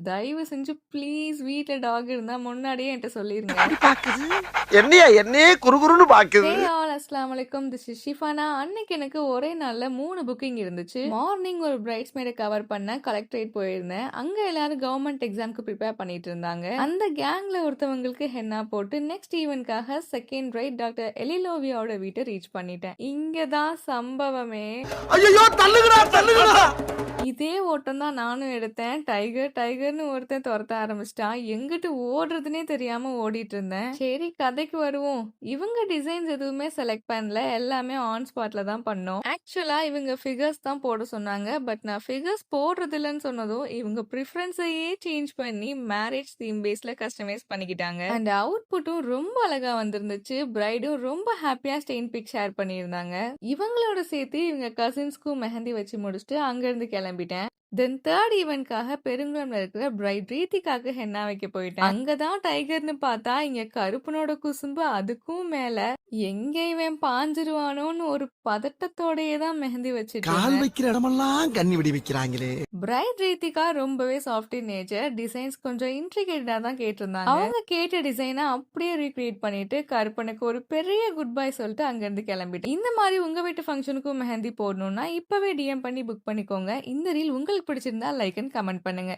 தயவு செஞ்சு ப்ளீஸ் வீட்ல டாக் இருந்தா முன்னாடியே என்ட்ட சொல்லிருங்க. எப்படி பாக்குது? என்னையா என்னையே குறுகுறுன்னு ஹே பாக்குது? ஆல் அஸ்ஸலாமு அலைக்கும். This is Shifana. அன்னைக்கு எனக்கு ஒரே நாள்ல 3 புக்கிங் இருந்துச்சு. மார்னிங் ஒரு பிரைட்ஸ்மெய்ட கவர் பண்ண கலெக்டரேட் போயிருந்தேன். அங்க எல்லாரும் கவர்மெண்ட் எக்ஸாம்க்கு ப்ரிப்பேர் பண்ணிட்டு இருந்தாங்க. அந்த கேங்ல ஒருத்தவங்களுக்கு ஹென்னா போட்டு நெக்ஸ்ட் ஈவென்ட்காக செகண்ட் பிரைட் டாக்டர் எலிலோவியாவோட வீட்டை ரீச் பண்ணிட்டேன். இங்க தான் சம்பவமே. ஐயோ தள்ளுங்கடா தள்ளுங்கடா! இதே ஓட்டம் தான் நானும் எடுத்தேன். டைகர் டைகர்னு ஒருத்தன் துரத்த ஆரம்பிச்சிட்டான். எங்கிட்டு ஓடுறதுனே தெரியாம ஓடிட்டு இருந்தேன். சரி கதைக்கு வருவோம். இவங்க டிசைன்ஸ் எதுவுமே செலக்ட் பண்ணல. எல்லாமே ஆன் ஸ்பாட்ல தான் பண்ணோம். ஆக்சுவலா இவங்க ஃபிகர்ஸ் தான் போட சொன்னாங்க. பட் நான் ஃபிகர்ஸ் போடுறது இல்லைன்னு சொன்னதும் இவங்க ப்ரிஃபரன்ஸையே சேஞ்ச் பண்ணி மேரேஜ் தீம் பேஸ்ல கஸ்டமைஸ் பண்ணிக்கிட்டாங்க. அண்ட் அவுட்புட்டும் ரொம்ப அழகா வந்திருந்துச்சு. பிரைடும் ரொம்ப ஹாப்பியா ஸ்டெயின் பிக் ஷேர் பண்ணியிருந்தாங்க. இவங்களோட சேர்த்து இவங்க கசின்ஸ்க்கும் மெஹந்தி வச்சு முடிச்சுட்டு அங்கிருந்து கிளம்பிட்டேன். தென் தேர்ட் ஈவென்ட்காக பெருங்குளம்ல இருக்கிற பிரைட் ரீத்திக்காக ஹென்னா வைக்க போயிட்டேன். அங்கதான் டைகர்னு பார்த்தா இங்க கருப்பனோட குசும்பு அதுக்கும் மேல. எங்க இவன் பாஞ்சிருவானோன்னு ஒரு பதட்டத்தோடயே தான் மெஹந்தி வச்சிட்டு கால் இருந்தேன். வைக்கிற இடமெல்லாம் கண்ணி விடி வைக்கிறாங்களே. பிரைட் ரீத்திகா ரொம்பவே சாஃப்ட் இன் நேச்சர். டிசைன்ஸ் கொஞ்சம் இன்ட்ரிகேட்டடா தான் கேட்டிருந்தாங்க. அவங்க கேட்ட டிசைனை அப்படியே ரீக்ரியேட் பண்ணிட்டு கருப்பனுக்கு ஒரு பெரிய குட் பை சொல்லிட்டு அங்கிருந்து கிளம்பிட்டேன். இந்த மாதிரி உங்க வீட்டு ஃபங்க்ஷனுக்கும் மெஹந்தி போடணும்னா இப்பவே டிஎம் பண்ணி புக் பண்ணிக்கோங்க. இந்த ரீல் உங்களுக்கு பிடிச்சிருந்தா லைக் அண்ட் கமெண்ட் பண்ணுங்க.